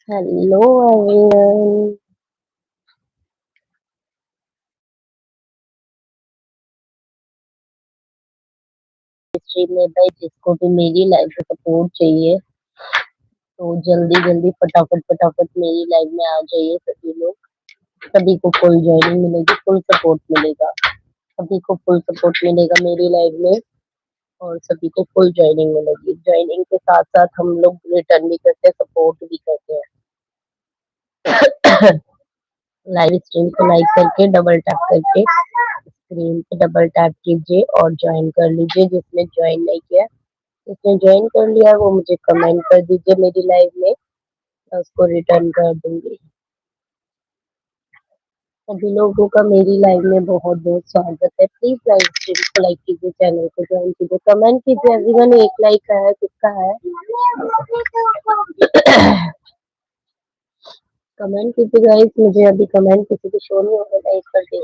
Hello everyone. Stream में भाई जिसको भी मेरी लाइफ में सपोर्ट चाहिए तो जल्दी जल्दी फटाफट फटाफट मेरी लाइफ में आ जाइए सभी लोग। सभी को फुल ज्वाइनिंग मिलेगी, फुल सपोर्ट मिलेगा। सभी को फुल सपोर्ट मिलेगा मेरी लाइफ में और सभी को फुल ज्वाइनिंग मिलेगी। ज्वाइनिंग के साथ साथ हम लोग रिटर्न भी करते हैं, सपोर्ट भी करते हैं। लाइव स्ट्रीम को लाइक करके डबल टैप करके स्क्रीन पे डबल टैप कीजिए और ज्वाइन कर लीजिए। जिसने ज्वाइन नहीं किया, जिसने ज्वाइन कर लिया वो मुझे कमेंट कर दीजिए मेरी लाइव में, मैं उसको रिटर्न कर दूंगी। सभी लोगों का मेरी लाइव में बहुत बहुत स्वागत है। प्लीज लाइव स्ट्रीम को लाइक कीजिए, चैनल को ज्वाइन कीजिए, कमेंट कीजिए। एवरीवन एक लाइक का है, किसका है? कमेंट कीजिए गाइस, मुझे अभी कमेंट किसी को शो नहीं हो रहा, लाइक करके।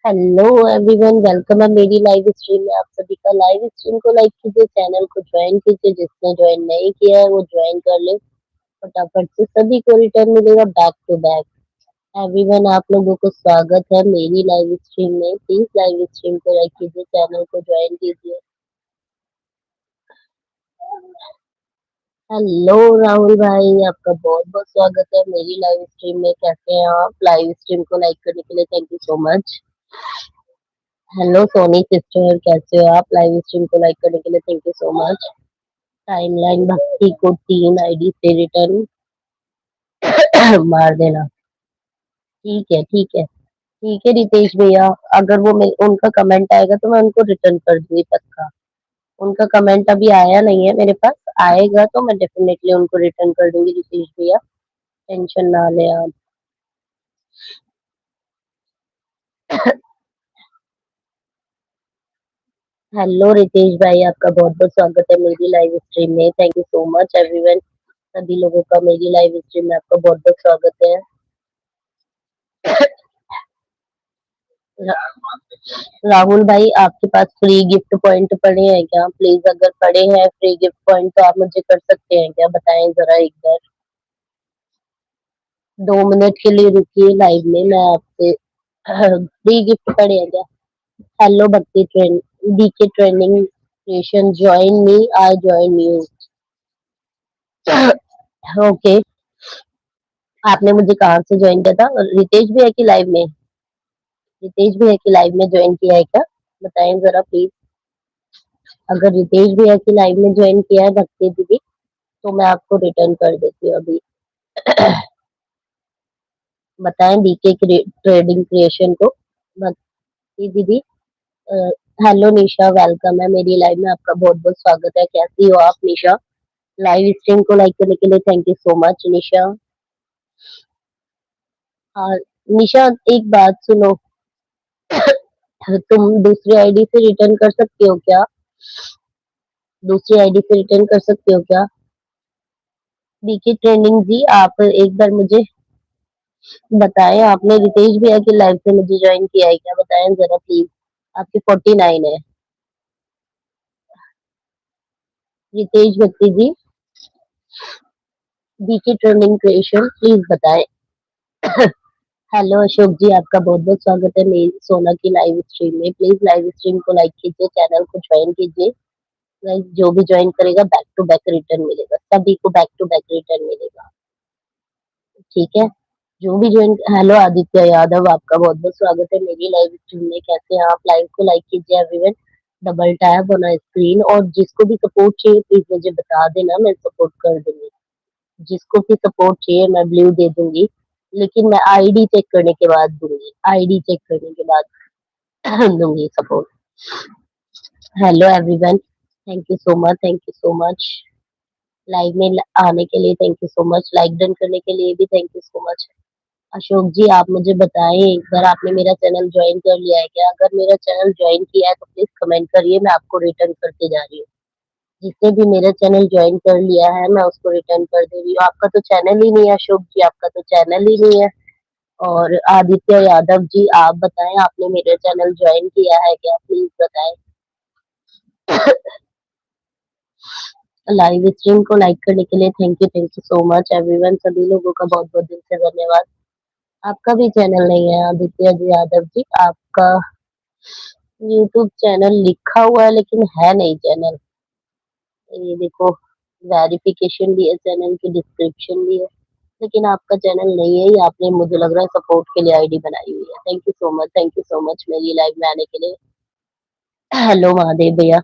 हेलो एवरीवन, वेलकम है मेरी लाइव स्ट्रीम में। आप सभी का लाइव स्ट्रीम को लाइक कीजिए, चैनल को ज्वाइन कीजिए। जिसने ज्वाइन नहीं किया है वो ज्वाइन कर ले फटाफट से, सभी को रिटर्न मिलेगा बैक टू बैक। एवरीवन आप लोगों को स्वागत है मेरी लाइव स्ट्रीम में। प्लीज लाइव स्ट्रीम को लाइक कीजिए, चैनल को ज्वाइन कीजिए। हेलो राहुल भाई, आपका बहुत बहुत स्वागत है मेरी लाइव स्ट्रीम में। कैसे हैं आप? लाइव स्ट्रीम को लाइक करने के लिए thank you so much. Hello Soni sister, कैसे हो आप? लाइव स्ट्रीम को लाइक करने के लिए thank you so much. Timeline भक्ति को 3 आईडी से रिटर्न मार देना। ठीक है ठीक है ठीक है रितेश भैया। अगर वो उनका कमेंट आएगा तो मैं उनको रिटर्न कर दूंगी पक्का। उनका कमेंट अभी आया नहीं है मेरे पास, आएगा तो मैं डेफिनेटली उनको रिटर्न कर दूंगी रितेश भैया, टेंशन ना ले आप। हेलो रितेश भाई, आपका बहुत बहुत स्वागत है मेरी लाइव स्ट्रीम में। Thank you so much everyone. सभी लोगों का मेरी लाइव स्ट्रीम में आपका बहुत बहुत स्वागत है। राहुल भाई, आपके पास फ्री गिफ्ट पॉइंट पड़े हैं क्या? प्लीज अगर पड़े हैं फ्री गिफ्ट पॉइंट तो आप मुझे कर सकते हैं क्या? बताएं जरा एक बार। 2 मिनट के लिए रुकिए लाइव में, मैं आपसे फ्री गिफ्ट पड़े हैं क्या? Hello Bhakti train DK training creation, join me, I join you. Okay, आपने मुझे कहाँ से ज्वाइन किया था? रितेश भी है कि लाइव में? रितेश भी है कि लाइव में ज्वाइन किया है क्या? बताएं जरा प्लीज। अगर रितेश भी है कि लाइव में ज्वाइन किया है भक्ति दीदी तो मैं आपको रिटर्न कर देती हूँ अभी। बताएं डीके ट्रेडिंग क्रिएशन को। भक्ति दीदी, हेलो निशा, वेलकम है मेरी लाइव में, आपका बहुत बहुत स्वागत है। कैसी हो आप निशा? लाइव स्ट्रीम को लाइक करने के लिए थैंक यू सो मच निशा। हाँ निशा, एक बात सुनो, तुम दूसरी आईडी से रिटर्न कर सकते हो क्या? दूसरी आईडी से रिटर्न कर सकते हो क्या? डीके ट्रेंडिंग जी, आप एक बार मुझे बताएं, आपने रितेश भैया की लाइव से मुझे ज्वाइन किया है क्या? बताएं जरा प्लीज। आपकी 49 है। रितेश भक्ति जी, डीके ट्रेंडिंग क्रिएशन, प्लीज बताएं। हेलो अशोक जी, आपका बहुत बहुत स्वागत है मेरी सोना की लाइव स्ट्रीम में। प्लीज लाइव स्ट्रीम को लाइक कीजिए, चैनल को ज्वाइन कीजिए। गाइस जो भी ज्वाइन करेगा बैक टू बैक रिटर्न मिलेगा, सभी को बैक टू बैक रिटर्न मिलेगा। ठीक है, जो भी ज्वाइन। हेलो आदित्य यादव, आपका बहुत बहुत स्वागत है मेरी लाइव स्ट्रीम में। कैसे हैं आप? लाइव को लाइक कीजिए everyone, double tap on screen. और जिसको भी सपोर्ट चाहिए प्लीज मुझे बता देना, मैं सपोर्ट कर दूंगी। जिसको भी सपोर्ट चाहिए मैं ब्लू दे दूंगी, लेकिन मैं आईडी चेक करने के बाद दूंगी, आईडी चेक करने के बाद दूंगी support. Hello everyone, thank you so much, thank you so much. Live में आने के लिए thank you so much, like done करने के लिए भी thank you so much. Ashok ji, आप मुझे बताएं एक बार, आपने मेरा चैनल ज्वाइन कर लिया है क्या? अगर मेरा चैनल ज्वाइन किया है तो प्लीज कमेंट करिए, मैं आपको रिटर्न करके जा रही हूँ। जिसने भी मेरा चैनल ज्वाइन कर लिया है मैं उसको रिटर्न कर दे रही हूँ। आपका तो चैनल ही नहीं है अशोक जी, आपका तो चैनल ही नहीं है। और आदित्य यादव जी, आप बताएं आपने मेरा चैनल ज्वाइन किया है क्या, प्लीज बताएं। लाइव स्ट्रीम को लाइक करने के लिए thank you so much everyone, सभी लोगों का बहुत बहुत दिल से धन्यवाद। आपका भी चैनल नहीं है आदित्य जी यादव जी, आपका यूट्यूब चैनल लिखा हुआ है लेकिन है नहीं चैनल। ये देखो, वेरिफिकेशन भी है चैनल की, डिस्क्रिप्शन भी है, लेकिन आपका चैनल नहीं है। ये आपने मुझे लग रहा है सपोर्ट के लिए आईडी बनाई हुई है। थैंक यू सो मच मेरी लाइव में आने के लिए। हेलो महादेव भैया।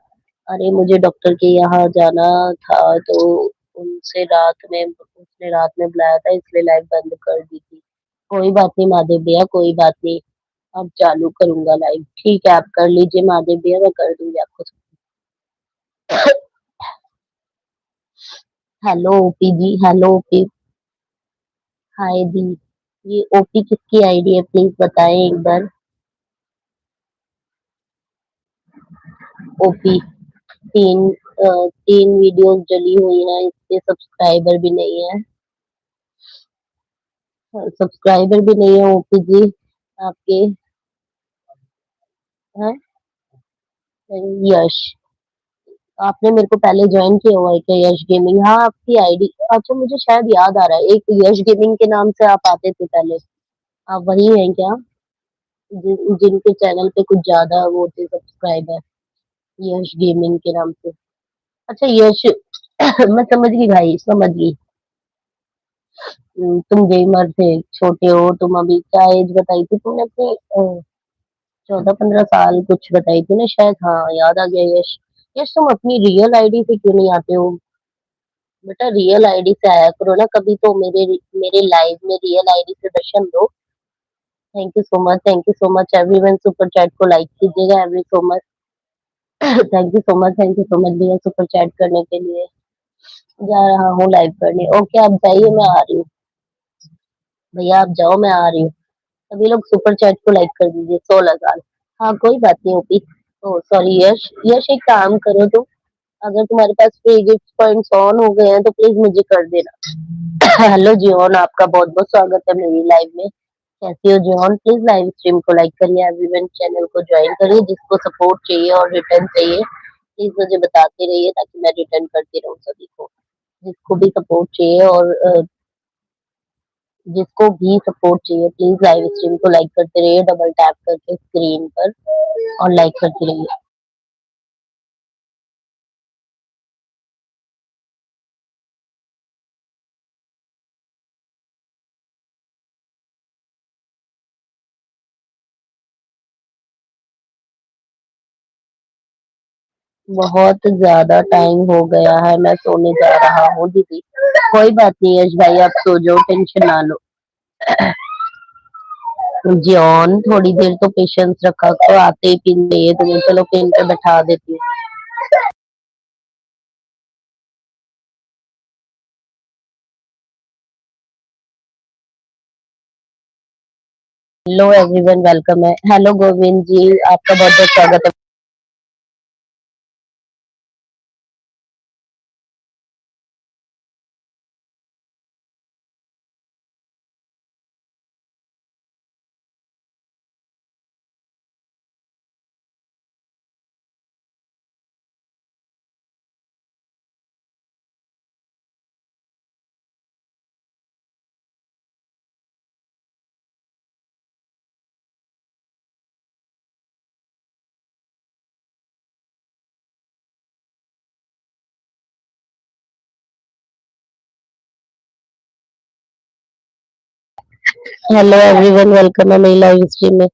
अरे मुझे डॉक्टर के यहाँ जाना था तो उसने रात में बुलाया था इसलिए लाइव बंद कर दी थी। कोई बात नहीं महादेव भैया, कोई बात नहीं। अब चालू करूंगा लाइव, ठीक है आप कर लीजिए महादेव भैया, मैं कर दूंगी आपको। हेलो ओपी जी, हेलो ओपी। हाय दी। ये ओपी किसकी आईडी है प्लीज बताएं एक बार। ओपी तीन वीडियोस डली हुई हैं, इसके सब्सक्राइबर भी नहीं है। सब्सक्राइबर भी नहीं है ओपी जी आपके। हैं? यश, आपने मेरे को पहले ज्वाइन किया हुआ है क्या यश गेमिंग? हाँ आपकी आईडी, अच्छा मुझे शायद याद आ रहा है, एक यश गेमिंग के नाम से आप आते थे पहले। आप वही हैं क्या जिनके चैनल पे कुछ ज्यादा वो थे सब्सक्राइबर, यश गेमिंग के नाम से? अच्छा यश। मैं समझ गई भाई, समझ गई। तुम गेमर थे, छोटे हो तुम, अभी क्या एज बताई थी तुमने अपनी? 14-15 साल कुछ बताई थी ना शायद, हाँ याद आ गया यश। यश तुम अपनी रियल आईडी से क्यों नहीं आते हो? बेटा रियल आईडी से आया करो ना कभी तो, मेरे मेरे लाइव में रियल आईडी से दर्शन दो। Thank you so much everyone, super chat को लाइक कीजिएगा every so much. Thank you so much भैया सुपर चैट करने के लिए। जा रहा हूँ लाइव करने, ओके आप जाइए मैं आ रही हूँ। भैया आप जाओ मैं आ रही हूँ। सभी लोग सुपर चैट को लाइक कर दीजिए, 16 साल। हाँ कोई बात नहीं ओपी। ओ सॉरी यश, यश एक काम करो तुम, अगर तुम्हारे पास फ्री गिफ्ट पॉइंट्स ऑन हो गए हैं तो प्लीज मुझे कर देना। हेलो जियोन, आपका बहुत बहुत स्वागत है मेरी लाइव में। कैसी हो जियोन? प्लीज लाइव स्ट्रीम को लाइक करिए एवरीवन, चैनल को ज्वाइन करिए, जिसको सपोर्ट चाहिए और रिटर्न चाहिए प्लीज मुझे बताते रहिए ताकि मैं रिटर्न करती रहूँ सभी को। जिसको भी सपोर्ट चाहिए और जिसको भी सपोर्ट चाहिए प्लीज लाइव स्ट्रीम को लाइक करते रहिए, डबल टैप करके स्क्रीन पर और लाइक करते रहिए। बहुत ज्यादा टाइम हो गया है, मैं सोने जा रहा हूँ दीदी। कोई बात नहीं यश भाई, आप सो जाओ, टेंशन ना लो। जियोन थोड़ी देर तो पेशेंस रखा करो, आते ही पिन चाहिए तुम्हें, चलो पिन पे बैठा देती हूँ। हेलो एवरीवन, वेलकम है। हेलो गोविंद जी, आपका बहुत बहुत स्वागत है। हेलो एवरीवन, वेलकम है मेरी लाइव स्ट्रीम में।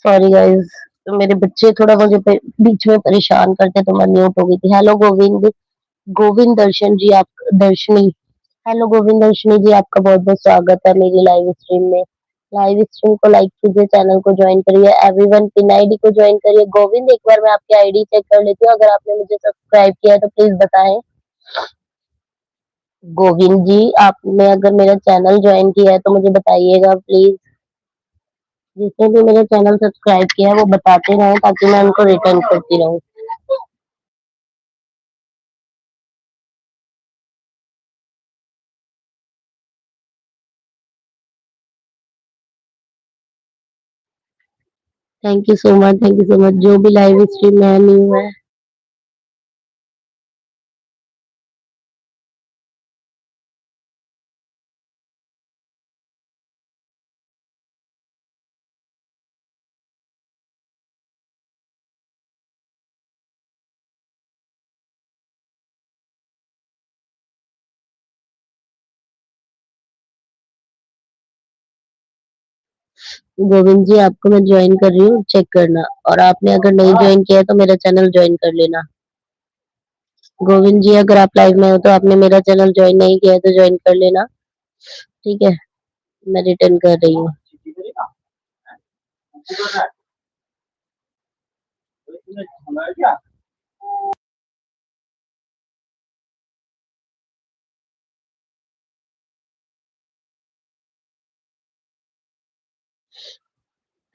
सॉरी गाइस, मेरे बच्चे थोड़ा मुझे बीच में परेशान करते तो मैं म्यूट हो गई थी। हेलो गोविंद, गोविंद दर्शन जी, आप दर्शनी। हेलो गोविंद दर्शनी जी, आपका बहुत बहुत स्वागत है मेरी लाइव स्ट्रीम में। लाइव स्ट्रीम को लाइक कीजिए, चैनल को ज्वाइन करिए, एवरीवन पिन आईडी को ज्वाइन करिए। गोविंद, एक बार मैं आपकी आईडी चेक कर लेती हूँ, अगर आपने मुझे सब्सक्राइब किया है तो प्लीज बताएं। गोविंद जी, आपने अगर मेरा चैनल ज्वाइन किया है तो मुझे बताइएगा प्लीज। जिसने भी मेरा चैनल सब्सक्राइब किया है वो बताते रहे ताकि मैं उनको रिटर्न करती रहूं। Thank you so much, thank you so much. जो भी लाइव स्ट्रीम में न्यू है, गोविंद जी आपको मैं ज्वाइन कर रही हूँ, चेक करना। और आपने अगर नहीं ज्वाइन किया है तो मेरा चैनल ज्वाइन कर लेना। गोविंद जी, अगर आप लाइव में हो तो आपने मेरा चैनल ज्वाइन नहीं किया है तो ज्वाइन कर लेना। ठीक है, मैं रिटर्न कर रही हूँ।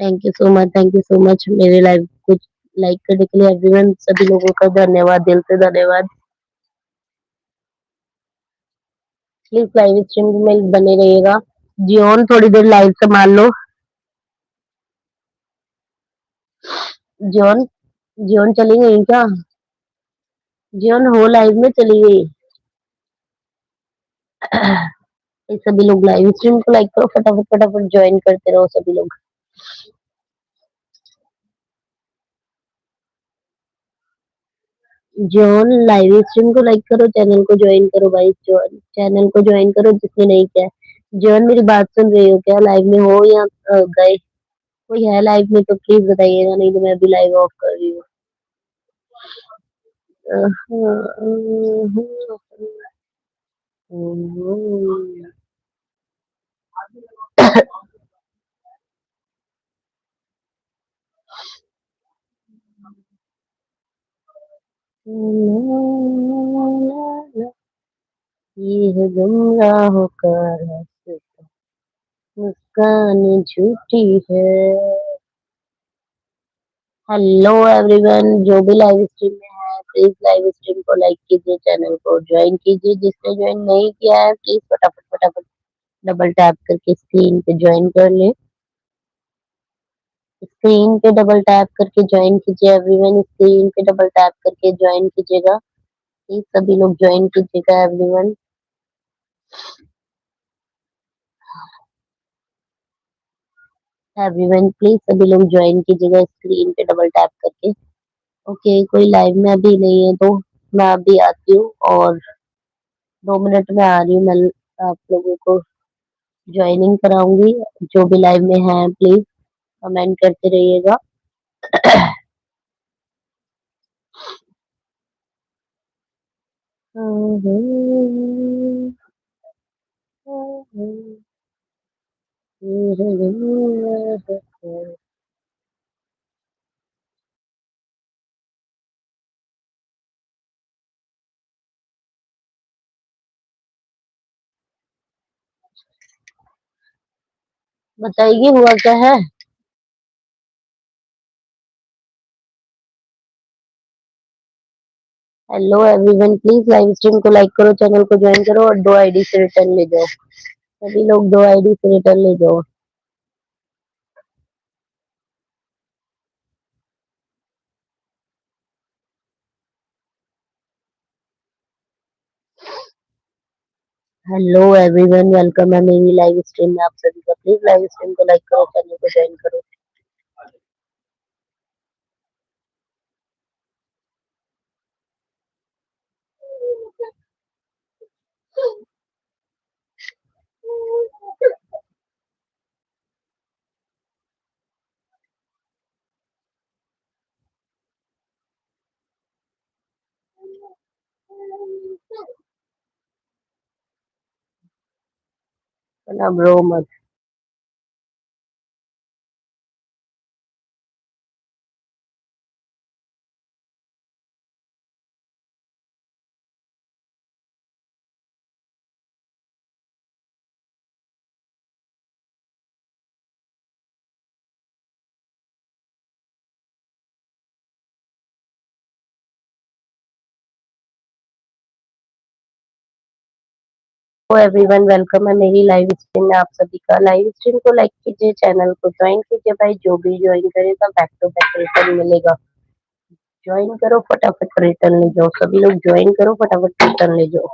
Thank you so much, thank you so much मेरे लाइव को लाइक करने के लिए एवरीवन, सभी लोगों का धन्यवाद, दिल से धन्यवाद। प्लीज लाइव स्ट्रीम में बने रहिएगा। जियोन, थोड़ी देर लाइव संभाल लो। जियोन, जियोन चली गई क्या? जियोन हो लाइव में चली गई। ये सभी लोग लाइव स्ट्रीम को लाइक करो, फटाफट फटाफट ज्वाइन करते रहो सभी लोग। जॉन, लाइव स्ट्रीम को लाइक करो, चैनल को ज्वाइन करो भाई। जॉन, चैनल को ज्वाइन करो जिसने नहीं किया है। जॉन, मेरी बात सुन रही हो क्या? लाइव में हो या गए? कोई है लाइव में तो प्लीज बताइएगा, नहीं तो मैं अभी लाइव ऑफ कर रही हूँ। ये है गुमराहों का रास्ता, मुस्कान झूठी है। हेलो एवरीवन, जो भी लाइव स्ट्रीम में है प्लीज लाइव स्ट्रीम को लाइक कीजिए, चैनल को ज्वाइन कीजिए। जिसने ज्वाइन नहीं किया है प्लीज फटाफट फटाफट डबल टैप करके स्क्रीन पे ज्वाइन कर ले। स्क्रीन पे डबल टैप करके ज्वाइन कीजिए एवरीवन, स्क्रीन पे डबल टैप करके ज्वाइन कीजिएगा। प्लीज सभी लोग ज्वाइन कीजिएगा एवरीवन। एवरीवन प्लीज सभी लोग ज्वाइन कीजिएगा स्क्रीन पे डबल टैप करके। ओके, कोई लाइव में अभी नहीं है तो मैं अभी आती हूँ और 2 मिनट में आ रही हूँ। मैं आप लोगों को ज्वाइनिंग कराऊंगी। जो भी लाइव में है प्लीज कमेंट करते रहिएगा। बताइए हुआ क्या है। Hello everyone, please live stream को लाइक करो, चैनल को ज्वाइन करो और 2 आईडी से रिटर्न ले जाओ। सभी लोग 2 आईडी से रिटर्न ले जाओ। हेलो एवरीवन, वेलकम है मेरी लाइव स्ट्रीम में आप सभी का। प्लीज लाइव स्ट्रीम को लाइक करो, चैनल को ज्वाइन करो। ना ब्रो मत। तो एवरीवन वेलकम है मेरी लाइव स्ट्रीम में आप सभी का। लाइव स्ट्रीम को लाइक कीजिए, चैनल को ज्वाइन कीजिए भाई। जो भी ज्वाइन करेगा बैक टू बैक रिटर्न मिलेगा। ज्वाइन करो फटाफट रिटर्न ले जाओ। सभी लोग ज्वाइन करो फटाफट रिटर्न ले जाओ।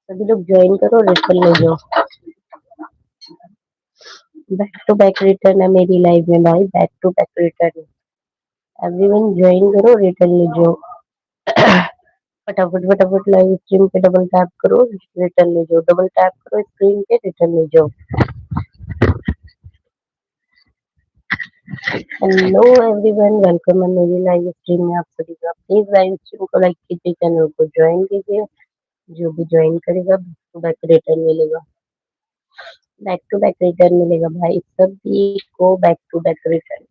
सभी लोग ज्वाइन करो रिटर्न ले जाओ। बैक टू बैक रिटर्न है मेरी लाइव में भाई, back to back return. Everyone join करो रिटर्न ले जाओ। फटाफट फटाफट लाइव स्ट्रीम पे डबल टैप करो, रिटर्न ले जाओ। डबल टैप करो स्क्रीन पे, रिटर्न ले जाओ। हेलो एवरीवन वेलकम है मेरी लाइव स्ट्रीम में आप सभी का। प्लीज लाइव स्ट्रीम को लाइक कीजिए, चैनल को ज्वाइन कीजिए। जो भी ज्वाइन करेगा बैक टू बैक रिटर्न मिलेगा। बैक टू बैक रिटर्न मिलेगा भाई, सभी को बैक टू बैक रिटर्न।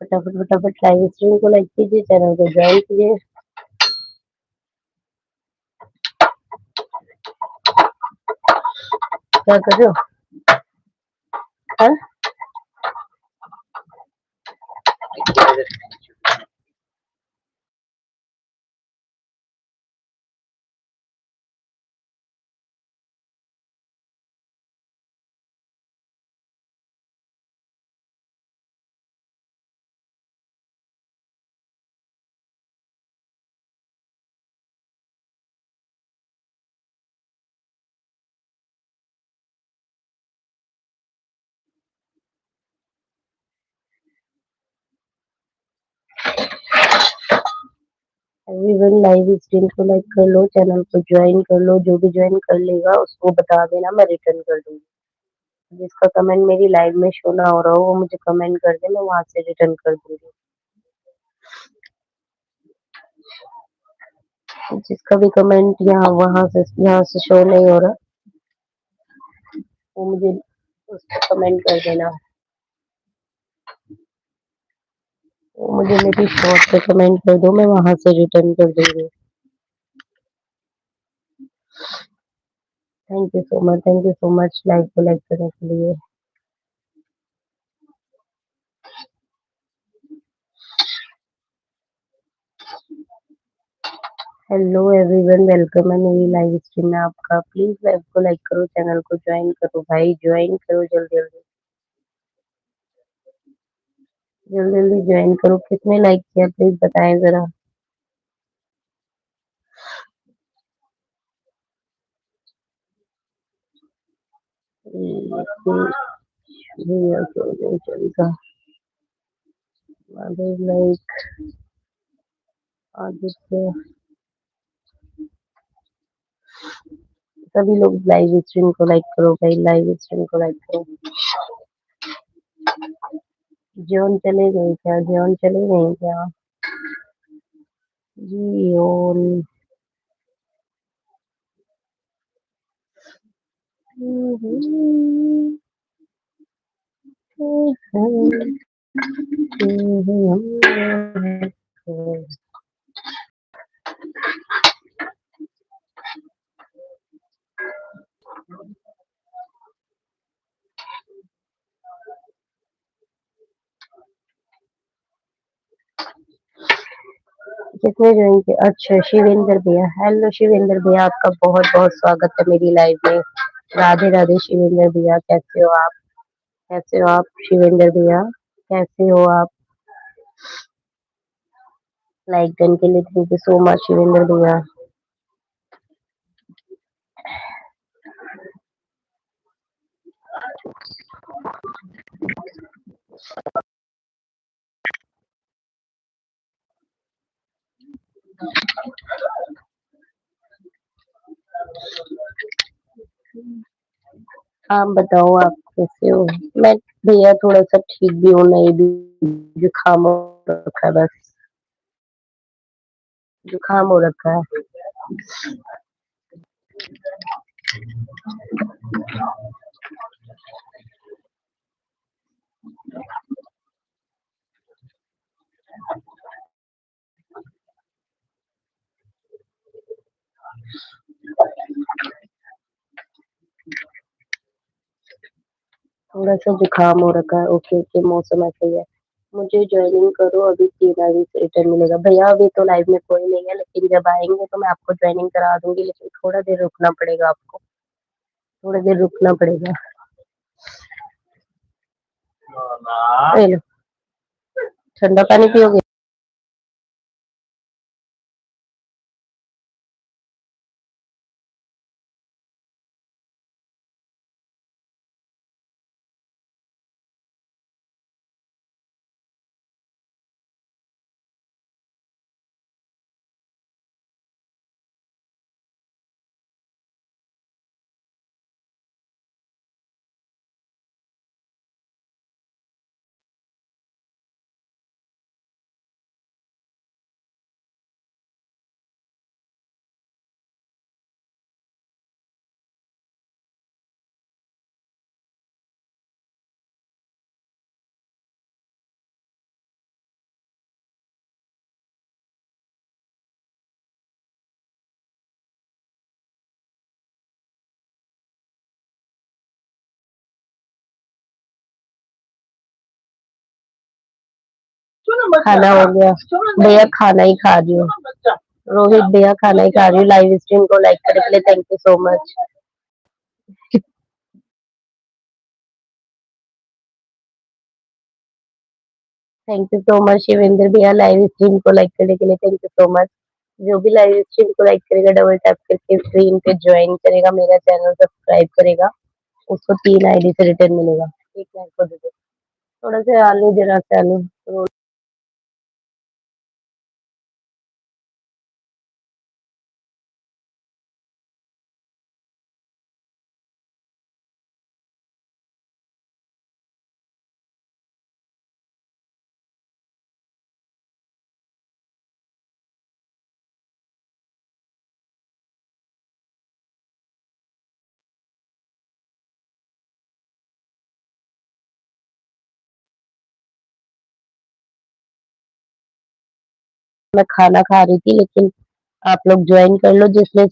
फटाफट फटाफट लाइव स्ट्रीम को लाइक कीजिए, चैनल को ज्वाइन कीजिए। क्या कर रहे हो? हाँ? एवरीवन लाइव स्ट्रीम को लाइक कर लो, चैनल को ज्वाइन कर लो। जो भी ज्वाइन कर लेगा उसको बता देना, मैं रिटर्न कर दूंगी। जिसका कमेंट मेरी लाइव में शो ना हो रहा हो वो मुझे कमेंट कर दे, मैं वहां से रिटर्न कर दूंगी। जिसका भी कमेंट यहाँ से शो नहीं हो रहा वो मुझे उस पर कमेंट कर देना। वो मुझे मेरी शॉर्ट पे कमेंट कर दो, मैं वहां से रिटर्न कर दूंगी। Thank you so much like को लाइक करने के लिए। हेलो एवरीवन वेलकम है मेरी लाइव स्ट्रीम में आपका। प्लीज लाइव को लाइक करो, चैनल को ज्वाइन करो भाई। ज्वाइन करो जल्दी जल्दी, जल्दी जल्दी ज्वाइन करो। किसने लाइक किया प्लीज बताएं जरा। भैया क्यों नहीं चलेगा? लाइक आदित्य, सभी लोग लाइव स्ट्रीम को लाइक करो भाई, लाइव स्ट्रीम को लाइक करो। जोन चले गए क्या? जोन चले गए क्या? जियोन। किसने ज्वाइन किया? अच्छा शिवेंद्र भैया। हेलो शिवेंद्र भैया, आपका बहुत बहुत स्वागत है मेरी लाइव में। राधे राधे शिवेंद्र भैया, कैसे हो आप? कैसे हो आप शिवेंद्र भैया? कैसे हो आप? लाइक करने के लिए thank you so much Shivendra भैया। आप बताओ आप कैसे हो? मैं भैया थोड़ा सा ठीक भी हूँ, नहीं भी। जुकाम हो रखा है बस, जुकाम हो रखा है। थोड़ा सा जुकाम हो रखा है। ओके ओके, मौसम ऐसा ही है। मुझे ज्वाइनिंग करो, अभी 3 आईडी से रिटर्न मिलेगा। भैया अभी तो लाइव में कोई नहीं है, लेकिन जब आएंगे तो मैं आपको ज्वाइनिंग करा दूंगी, लेकिन थोड़ा देर रुकना पड़ेगा आपको। थोड़ा देर रुकना पड़ेगा। ये लो, ठंडा पानी पियोगे? खाना हो गया भैया, खाना ही खा रही हूँ। रोहित भैया खाना ही खा रही हूँ। लाइव स्ट्रीम को लाइक करने के लिए thank you so much. Thank you so much Shivendra भैया, लाइव स्ट्रीम को लाइक करने के लिए थैंक यू सो मच। जो भी लाइव स्ट्रीम को लाइक करेगा, डबल टैप करके स्क्रीन पे ज्वाइन करेगा, मेरा चैनल सब्सक्राइब करेगा, उसको 3 आईडी से रिटर्न मिलेगा। एक मिनट को दे दो, थोड़ा से आलू, जरा से आलू। मैं खाना खा रही थी, लेकिन आप लोग ज्वाइन कर लो। जिसने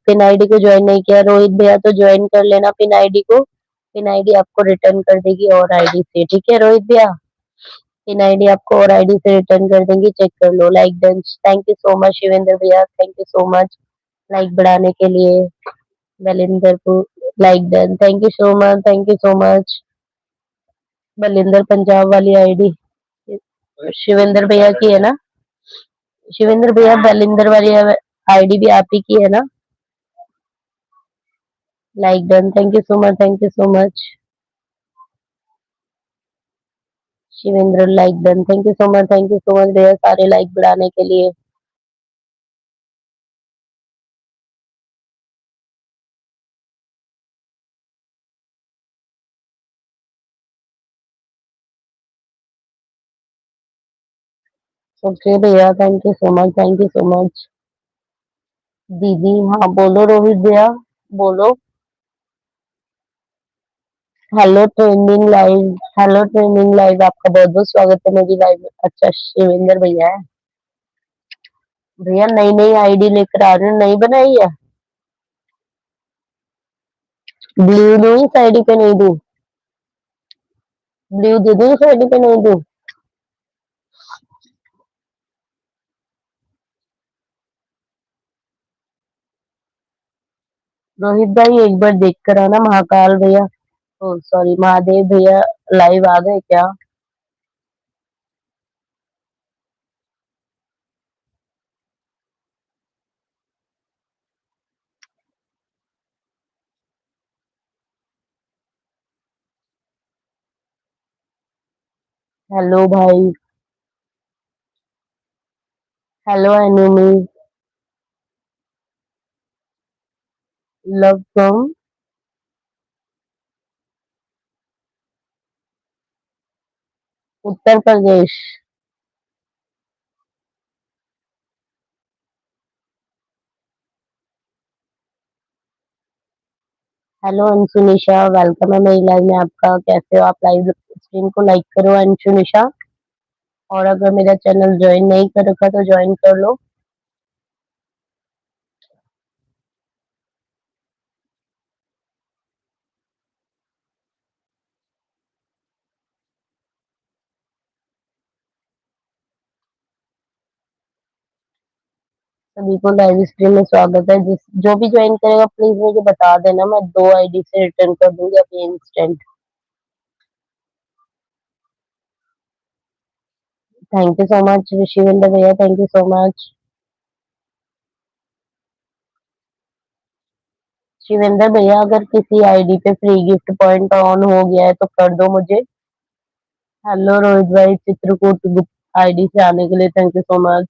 पिन आईडी को ज्वाइन नहीं किया, रोहित भैया तो ज्वाइन कर लेना पिन आईडी को। पिन आईडी आपको रिटर्न कर देगी और आईडी से, ठीक है रोहित भैया? पिन आईडी आपको और आईडी से रिटर्न कर देंगे, चेक कर लो। Like done, thank you so much Shivendra भैया, thank you so much like बढ़ाने के लिए। बलिंदर को like done, thank you so much, thank you so much. Balinder Punjab वाली आईडी शिवेंद्र भैया की है ना? शिवेंद्र भैया बलिंदर वाली आईडी भी आप ही की है ना? Like done, thank you so much, thank you so much Shivendra. Like done, thank you so much, thank you so much भैया, सारे लाइक बढ़ाने के लिए। ओके भैया, thank you so much, thank you so much. दीदी, हाँ बोलो रोहित भैया, बोलो। Hello trending live, hello trending live, आपका बहुत बहुत स्वागत है मेरी लाइव में। अच्छा शिवेंद्र भैया है। भैया नई नई आईडी लेकर आ रहे हो, नई बनाई है? ब्लू दूं इस आईडी पे नहीं दूं? ब्लू दे दूं इस आईडी पे नहीं दूं? रोहित भाई एक बार देख कर आना। महाकाल भैया, ओ सॉरी महादेव भैया लाइव आ गए क्या? हेलो भाई, hello enemy, love from Uttar Pradesh. Hello Anshu Nisha, welcome है मेरी लाइव में आपका। कैसे हो आप? लाइव स्ट्रीम को लाइक करो अंशु निशा। और अगर मेरा चैनल ज्वाइन नहीं कर रखा तो ज्वाइन कर लो। सभी को लाइव स्ट्रीम में स्वागत है। जिस जो भी ज्वाइन करेगा प्लीज मुझे बता देना, मैं 2 आईडी से रिटर्न कर दूंगी अभी instant. Thank you so much Shivendra भैया, thank you so much. Shivendra भैया, अगर किसी आईडी पे फ्री गिफ्ट पॉइंट ऑन हो गया है तो कर दो मुझे। हेलो रोहित भाई, चित्रकूट गुप्त आईडी से आने के लिए thank you so much.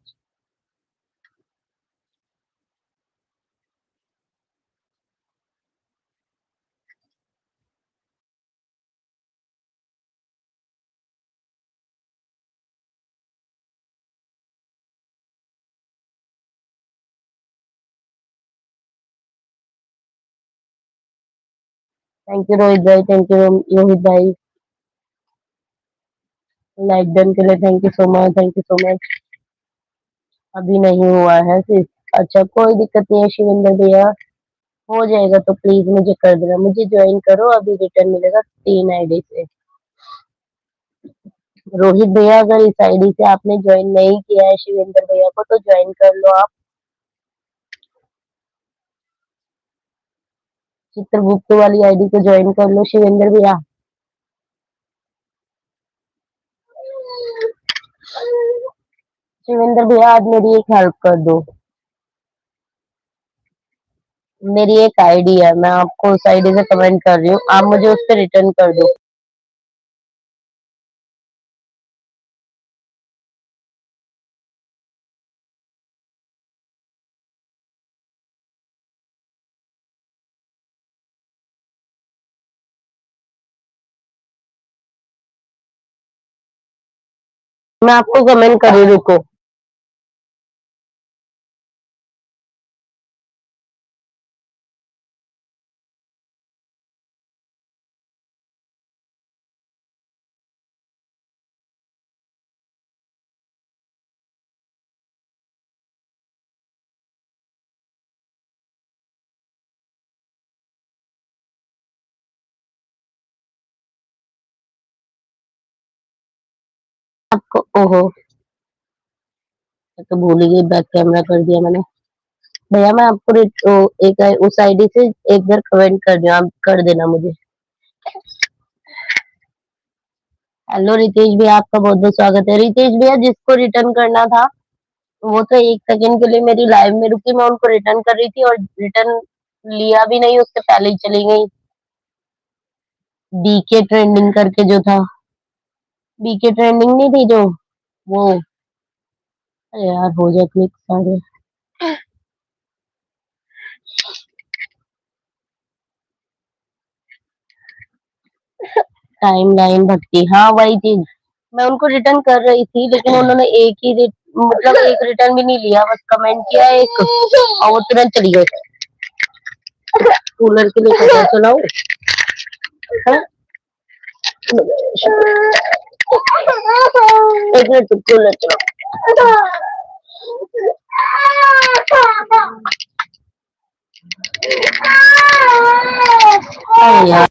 Thank you Rohit भाई, थैंक यू रोहित भाई। लाइक डन के लिए thank you so much, thank you so much. अभी नहीं हुआ है सिर्फ। अच्छा, कोई दिक्कत नहीं है शिवेंद्र भैया, हो जाएगा तो प्लीज मुझे कर देना। मुझे ज्वाइन करो, अभी रिटर्न मिलेगा 3 आईडी से। रोहित भैया, अगर इस आईडी से आपने ज्वाइन नहीं किया है शिवेंद्र भैया को तो ज्वाइन कर लो आप। चित्रगुप्त वाली आईडी को ज्वाइन कर लो शिवेंद्र भैया। शिवेंद्र भैया, आज मेरी एक हेल्प कर दो। मेरी एक आईडी है, मैं आपको उस आईडी से कमेंट कर रही हूँ, आप मुझे उस पर रिटर्न कर दो। मैं आपको कमेंट कर रही हूँ, रुको। आपको ओहो, मैं तो भूल ही गई, बैक कैमरा कर दिया मैंने। भैया मैं आपको एक उस आईडी से एक बार कमेंट कर रही हूँ, आप कर देना मुझे। हेलो रितेश भैया, आपका बहुत बहुत स्वागत है। रितेश भैया, जिसको रिटर्न करना था वो तो 1 सेकंड के लिए मेरी लाइव में रुकी, मैं उनको रिटर्न कर रही थी और रिटर्न लिया भी नहीं, उससे पहले ही चली गई। बीके ट्रेंडिंग करके जो था, बीके ट्रेंडिंग नहीं थी जो, वो। अरे यार, हो जाए क्लिक सारे। टाइम लाइन भटकी, हाँ वही चीज। मैं उनको रिटर्न कर रही थी लेकिन उन्होंने एक ही मतलब एक रिटर्न भी नहीं लिया, बस कमेंट किया एक और वो तुरंत चली गई। कूलर के लिए कैसे चलाऊं? हाँ? एक मिनट, कूलर चलाओ। अरे यार,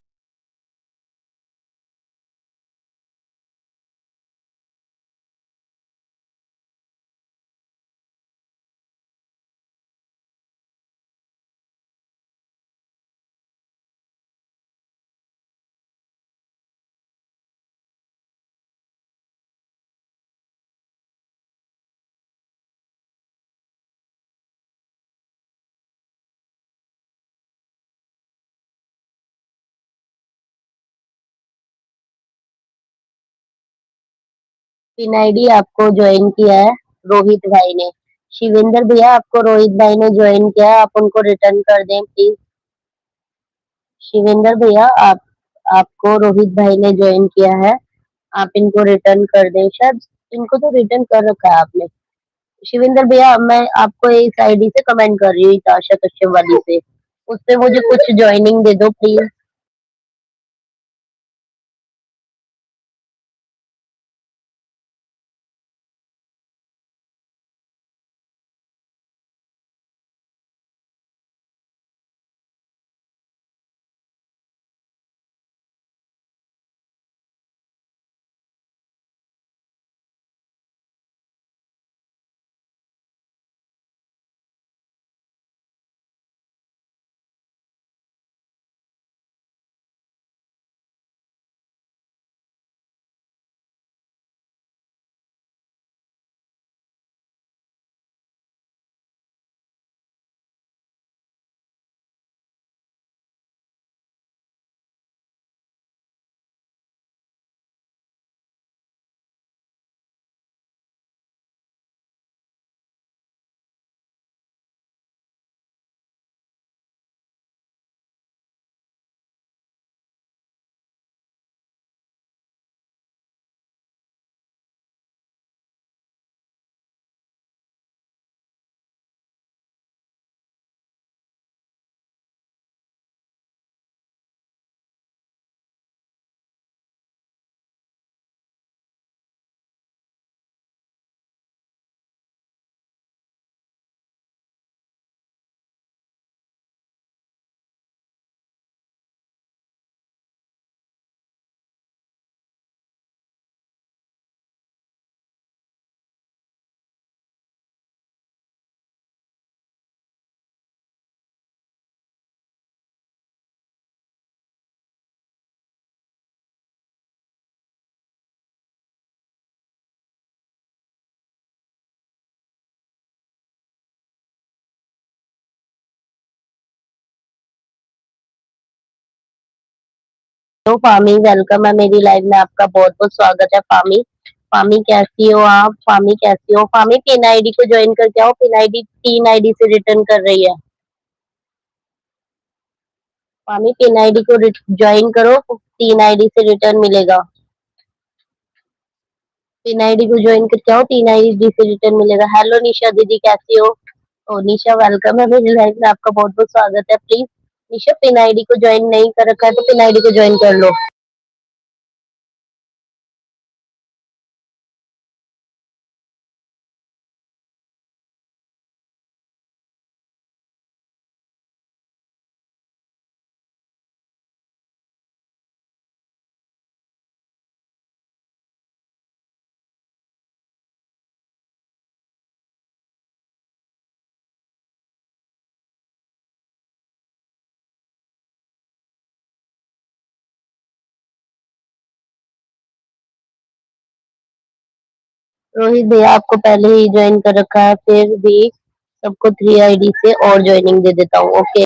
पिन आईडी आपको ज्वाइन किया है रोहित भाई ने। शिवेंद्र भैया, आपको रोहित भाई ने ज्वाइन किया है, आप उनको रिटर्न कर दें प्लीज। शिवेंद्र भैया, आप आपको रोहित भाई ने ज्वाइन किया है, आप इनको रिटर्न कर दें। शायद इनको तो रिटर्न कर रखा है आपने। शिवेंद्र भैया, मैं आपको इस आईडी से कमेंट कर रही हूँ, आशा कश्यप वाली से। उस पे मुझे कुछ ज्वाइनिंग दे दो प्लीज। तो फामी वेलकम है मेरी लाइव में, आपका बहुत बहुत स्वागत है फामी। फामी कैसी हो आप? फामी कैसी हो? फामी पिन आईडी को ज्वाइन करके आओ, पिन आईडी 3 आईडी से रिटर्न कर रही है। फामी पिन आईडी को ज्वाइन करो, 3 आईडी से रिटर्न मिलेगा। पिन आईडी को ज्वाइन करके आओ, 3 आईडी से रिटर्न मिलेगा। हेलो निशा दीदी कैसी हो? ओ निशा वेलकम है मेरी लाइव में, आपका बहुत बहुत स्वागत है। प्लीज निशा पिन आईडी को ज्वाइन नहीं कर रखा है तो पिन आईडी को ज्वाइन कर लो। रोहित भैया आपको पहले ही ज्वाइन कर रखा है, फिर भी सबको 3 आईडी से और ज्वाइनिंग दे देता हूँ। ओके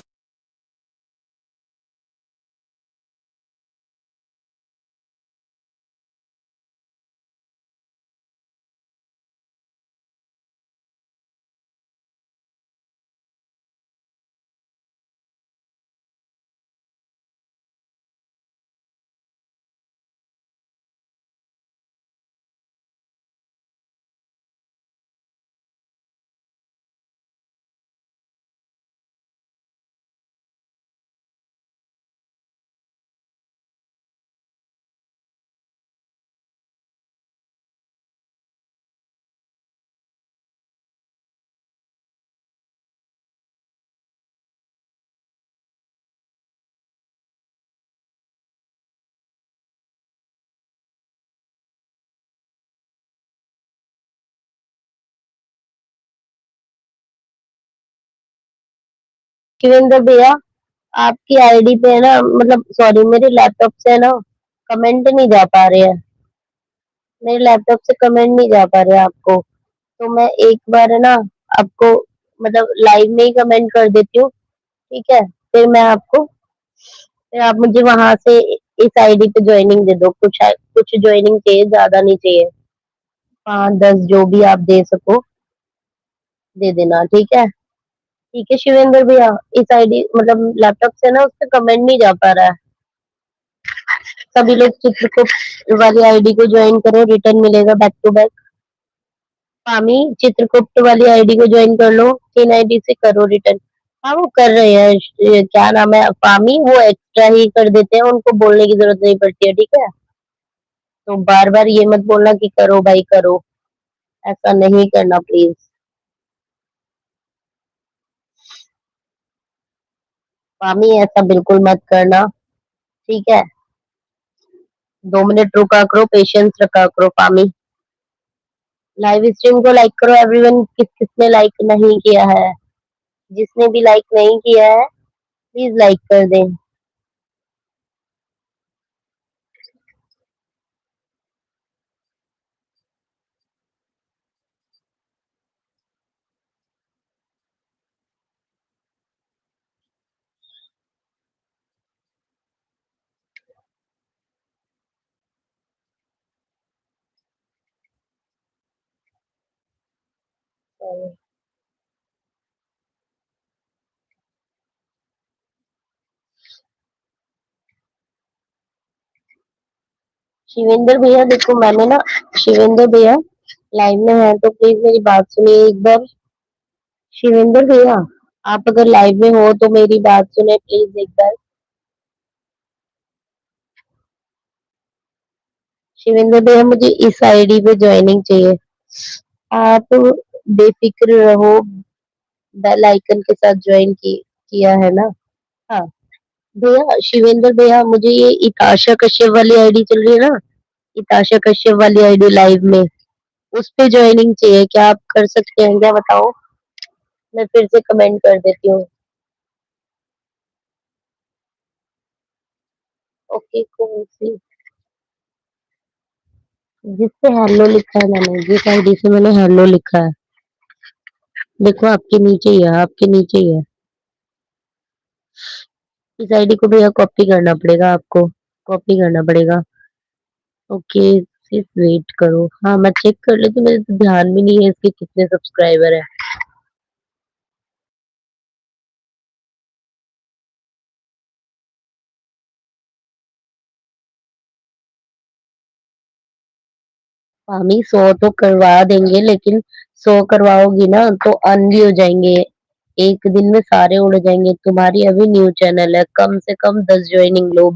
शिवेंद्र भैया, आपकी आईडी पे है ना, मतलब सॉरी मेरे लैपटॉप से है ना कमेंट नहीं जा पा रहे हैं। मेरे लैपटॉप से कमेंट नहीं जा पा रहे हैं आपको। तो मैं एक बार है ना आपको मतलब लाइव में ही कमेंट कर देती हूँ, ठीक है? फिर आप मुझे वहां से इस आईडी पे ज्वाइनिंग दे दो। कुछ कुछ ज्वाइनिंग चाहिए, ज्यादा नहीं चाहिए। 5-10 जो भी आप दे सको दे देना, ठीक है? ठीक है शिवेंद्र भैया, इस आईडी मतलब लैपटॉप से ना उस पे कमेंट नहीं जा पा रहा है। सभी लोग चित्रगुप्त वाली आईडी को ज्वाइन करो, रिटर्न मिलेगा बैक टू बैक। पामी चित्रगुप्त वाली आईडी को ज्वाइन कर लो, 3 आईडी से करो रिटर्न। हाँ वो कर रहे हैं, क्या नाम है, फामी, वो एक्स्ट्रा ही कर देते हैं, उनको बोलने की जरूरत नहीं पड़ती है, ठीक है। तो बार बार ये मत बोलना कि करो भाई करो, ऐसा नहीं करना प्लीज। फामी ऐसा बिल्कुल मत करना, ठीक है। 2 मिनट रुका करो, पेशेंस रखा करो फामी। लाइव स्ट्रीम को लाइक करो एवरीवन, किस किसने लाइक नहीं किया है। जिसने भी लाइक नहीं किया है प्लीज लाइक कर दें। शिवेंद्र भैया देखो, मैंने ना, शिवेंद्र भैया लाइव में है तो प्लीज मेरी बात सुनिए एक बार। शिवेंद्र भैया, आप अगर लाइव में हो तो मेरी बात सुने प्लीज एक बार। शिवेंद्र भैया, मुझे इस आईडी पे ज्वाइनिंग चाहिए। आप बेफिक्र रहो, बेल आइकन के साथ ज्वाइन किया है ना। हाँ भैया, शिवेंद्र भैया, मुझे ये इताशा कश्यप वाली आईडी चल रही है ना, इताशा कश्यप वाली आईडी लाइव में, उस पे ज्वाइनिंग चाहिए, क्या आप कर सकते हैं क्या, बताओ। मैं फिर से कमेंट कर देती हूँ। ओके, कौन सी, जिससे हेलो लिखा है, मैंने जिस आईडी से मैंने हेलो लिखा है, देखो आपके नीचे ही है, आपके नीचे ही है। इस आईडी को भैया कॉपी करना पड़ेगा आपको, कॉपी करना पड़ेगा। ओके, सिर्फ वेट करो, हाँ मैं चेक कर लेती हूँ, मेरे तो ध्यान भी नहीं है इसके कितने सब्सक्राइबर है। हामी 100 तो करवा देंगे, लेकिन 100 करवाओगी ना तो अन भी हो जाएंगे, एक दिन में सारे उड़ जाएंगे। तुम्हारी अभी न्यू चैनल है, कम से कम 10 ज्वाइनिंग लो।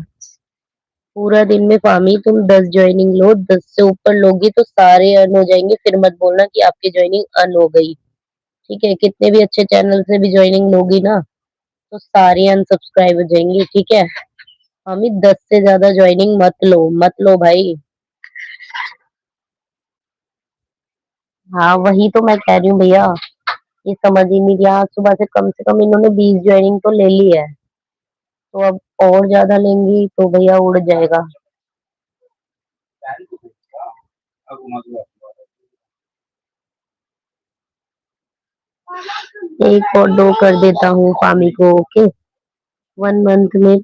पूरा दिन में फामी तुम 10 ज्वाइनिंग लो, 10 से ऊपर लोगी तो सारे अर्न हो जाएंगे, फिर मत बोलना कि आपकी ज्वाइनिंग अर्न हो गई। ठीक है, कितने भी अच्छे चैनल से भी ज्वाइनिंग लोगी ना तो सारी अनसब्सक्राइब हो जाएंगी, ठीक है। फामी 10 से ज्यादा ज्वाइनिंग मत लो, मत लो भाई। हाँ वही तो मैं कह रही हूँ भैया, ये समझ ही नहीं रहा, सुबह से कम इन्होंने 20 ज्वाइनिंग तो ले ली है, तो अब और ज्यादा लेंगी तो भैया उड़ जाएगा। एक और दो कर देता हूँ फामी को, ओके। 1 मंथ में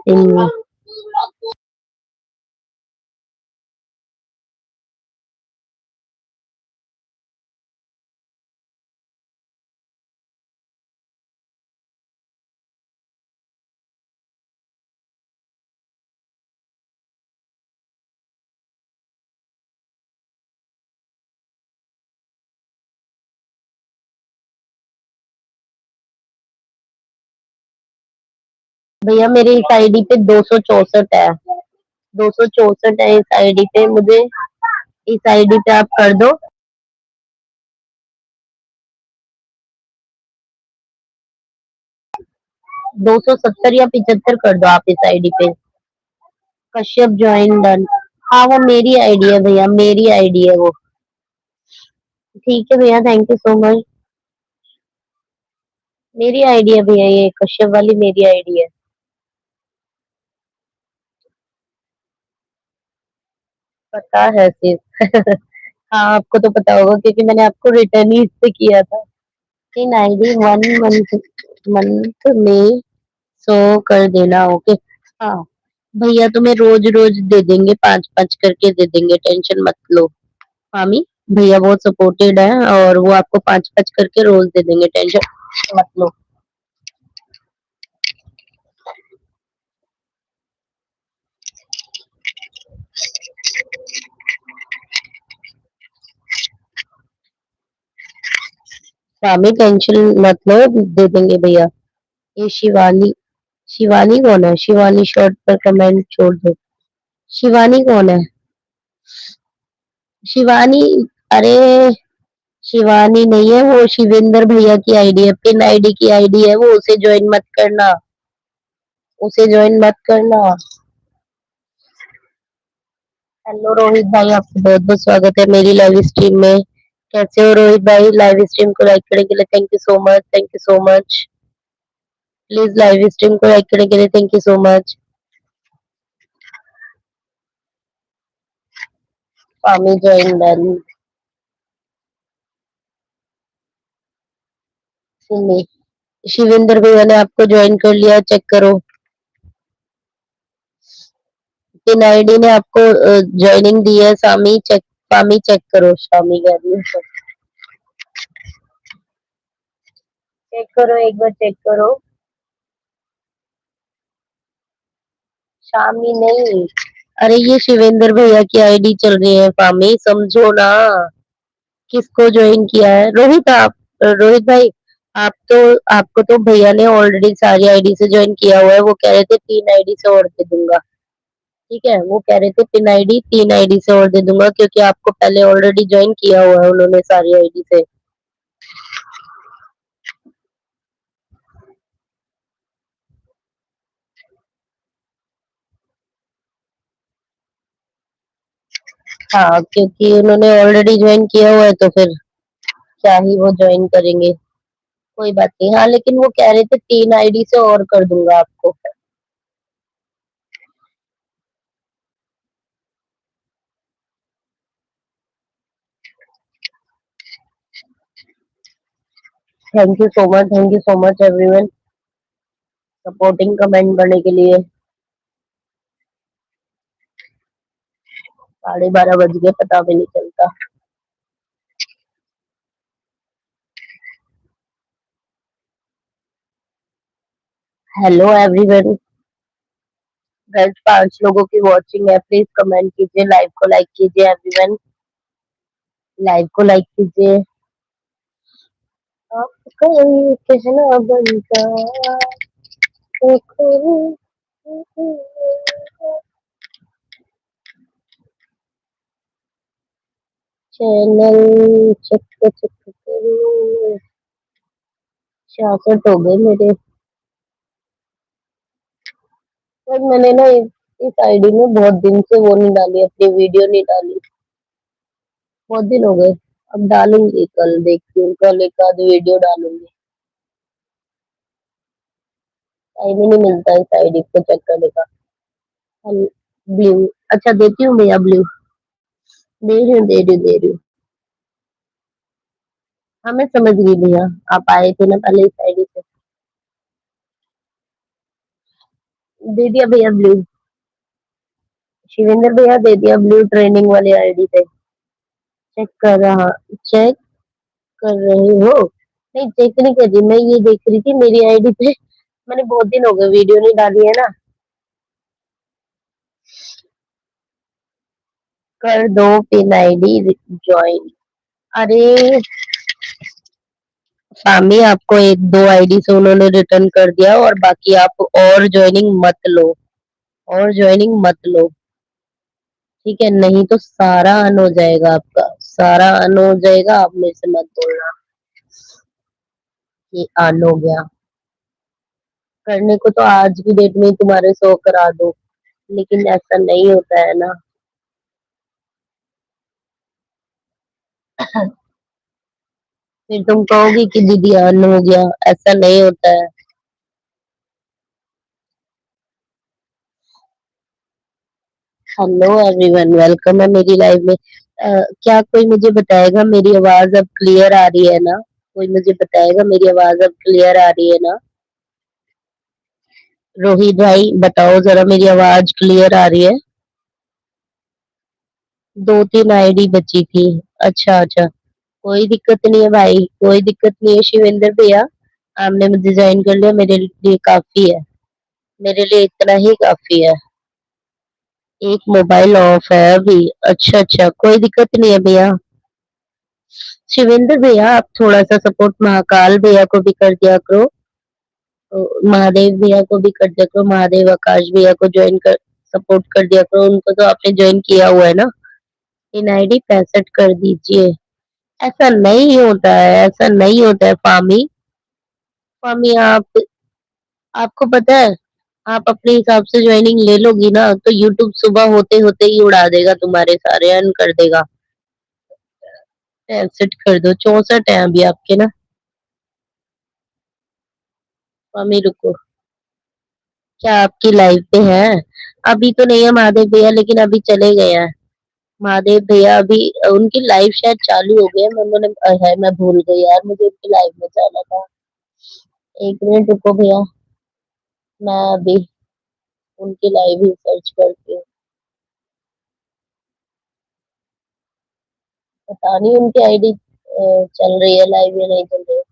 इन, भैया मेरी इस आईडी पे 264 है, 264 है इस आईडी पे, मुझे इस आईडी पे आप कर दो। 270 या 75 कर दो आप इस आईडी पे। Kashyap join done. हाँ वो मेरी आईडी है भैया, मेरी आईडी है वो। ठीक है भैया, थैंक यू सो मच। मेरी आईडी है भैया, ये कश्यप वाली मेरी आईडी है। पता है सिर्फ। हाँ आपको तो पता होगा क्योंकि मैंने आपको रिटर्न ही इससे किया था। इन आईडी 1 मंथ, मंथ में 100 कर देना, ओके। हाँ भैया तुम्हें रोज रोज दे देंगे, 5-5 करके दे देंगे, टेंशन मत लो। मामी, भैया बहुत सपोर्टेड है और वो आपको 5-5 करके रोज दे देंगे, टेंशन मत लो। स्वामी टेंशन मत लो, दे देंगे भैया। ये शिवानी, शिवानी कौन है? शिवानी शॉर्ट पर कमेंट छोड़ दो। शिवानी कौन है? शिवानी, अरे शिवानी नहीं है वो, शिवेंद्र भैया की आईडी है, पिन आईडी की आईडी है वो, उसे ज्वाइन मत करना, उसे ज्वाइन मत करना। हेलो रोहित भाई, आपका बहुत बहुत स्वागत है मेरी लाइव स्ट्रीम में। कैसे हो रोहित भाई? लाइव स्ट्रीम को लाइक करने के लिए thank you so much, thank you so much. Please live stream को लाइक करने के लिए thank you so much. Swami join done. Shivendra भैया ने आपको ज्वाइन कर लिया, चेक करो। पिन आईडी ने आपको ज्वाइनिंग दी है। स्वामी चेक, स्वामी चेक करो, स्वामी कह रही हूँ, चेक करो, एक बार चेक करो। शामी नहीं, अरे ये शिवेंद्र भैया की आईडी चल रही है, स्वामी समझो ना। किसको ज्वाइन किया है? रोहित, आप रोहित भाई, आप तो, आपको तो भैया ने ऑलरेडी सारी आईडी से ज्वाइन किया हुआ है। वो कह रहे थे 3 आईडी से और दे दूंगा। ठीक है, वो कह रहे थे पिन आईडी 3 आईडी से और दे दूंगा, क्योंकि आपको पहले ऑलरेडी ज्वाइन किया हुआ है उन्होंने सारी आईडी से। हाँ, क्योंकि उन्होंने ऑलरेडी ज्वाइन किया हुआ है तो फिर क्या ही वो ज्वाइन करेंगे। कोई बात नहीं। हाँ, लेकिन वो कह रहे थे 3 आईडी से और कर दूंगा आपको। Thank you so much, thank you so much everyone, supporting comment करने के लिए। 12:30 बज गए, पता भी नहीं चलता। हेलो एवरीवन, गर्ल्स 5 लोगों की वॉचिंग है, प्लीज कमेंट कीजिए, लाइव को लाइक कीजिए एवरीवन, लाइव को लाइक कीजिए। आपका ये कहना बनता देखो, चैनल चेक चेक करो। 66 हो गए मेरे। पर मैंने ना इस आईडी में बहुत दिन से वो नहीं डाली, अपनी वीडियो नहीं डाली, बहुत दिन हो गए। अब डालूंगी, कल देखती हूँ, कल एक आध वीडियो डालूंगी। टाइम ही नहीं मिलता इस आईडी को चेक करने का। ब्लू, अच्छा देती हूँ भैया ब्लू, दे रही हूँ, दे रही हूँ, दे रही हूँ। हाँ मैं समझ गई भैया, आप आए थे ना पहले इस आईडी से। दे दिया भैया ब्लू, शिवेंद्र भैया दे दिया ब्लू, ट्रेनिंग वाली आईडी पे। चेक कर रहा, चेक कर रही हो? नहीं, चेक नहीं कर रही, मैं ये देख रही थी मेरी आईडी पे मैंने बहुत दिन हो गए वीडियो नहीं डाली है ना। कर दो पिन आईडी ज्वाइन। अरे सामी, आपको 1-2 आईडी से उन्होंने रिटर्न कर दिया, और बाकी आप और ज्वाइनिंग मत लो, और ज्वाइनिंग मत लो। ठीक है, नहीं तो सारा अन हो जाएगा आपका, सारा अन हो जाएगा। आप मेरे से मत बोलना कि अन हो गया। करने को तो आज की डेट में ही तुम्हारे 100 करा दो, लेकिन ऐसा नहीं होता है ना। फिर तुम कहोगी कि दीदी अन हो गया, ऐसा नहीं होता है। हेलो एवरीवन, वेलकम है मेरी लाइव में। क्या कोई मुझे बताएगा मेरी आवाज अब क्लियर आ रही है ना? कोई मुझे बताएगा मेरी आवाज अब क्लियर आ रही है ना? रोहित भाई बताओ जरा, मेरी आवाज क्लियर आ रही है? 2-3 आईडी बची थी। अच्छा अच्छा, कोई दिक्कत नहीं है भाई, कोई दिक्कत नहीं है शिवेंद्र भैया। आपने मुझे ज्वाइन कर लिया, मेरे लिए काफी है, मेरे लिए इतना ही काफी है। एक मोबाइल ऑफ है अभी। अच्छा अच्छा, कोई दिक्कत नहीं है भैया। शिवेंद्र भैया आप थोड़ा सा सपोर्ट महाकाल भैया को भी कर दिया करो। महादेव भैया को भी कर दिया करो। महादेव आकाश भैया को ज्वाइन कर सपोर्ट कर दिया करो। उनको तो आपने ज्वाइन किया हुआ है ना। इन आईडी 65 कर दीजिए। ऐसा नहीं होता है, ऐसा नहीं होता है फामी। फामी आप आपको पता है, आप अपने हिसाब से ज्वाइनिंग ले लोगी ना तो यूट्यूब सुबह होते होते ही उड़ा देगा, तुम्हारे सारे अर्न कर देगा। 65 कर दो, 64 है अभी आपके ना। फामी रुको, क्या आपकी लाइव पे है? अभी तो नहीं है महादेव भैया, लेकिन अभी चले गए हैं। महादेव भैया अभी उनकी लाइव शायद चालू हो गई है। है मैं भूल गई यार, मुझे उनकी लाइव में जाना था। एक मिनट रुको भैया, मैं अभी उनकी लाइव ही सर्च करती हूँ। पता नहीं उनकी आईडी चल रही है लाइव या नहीं चल रही है।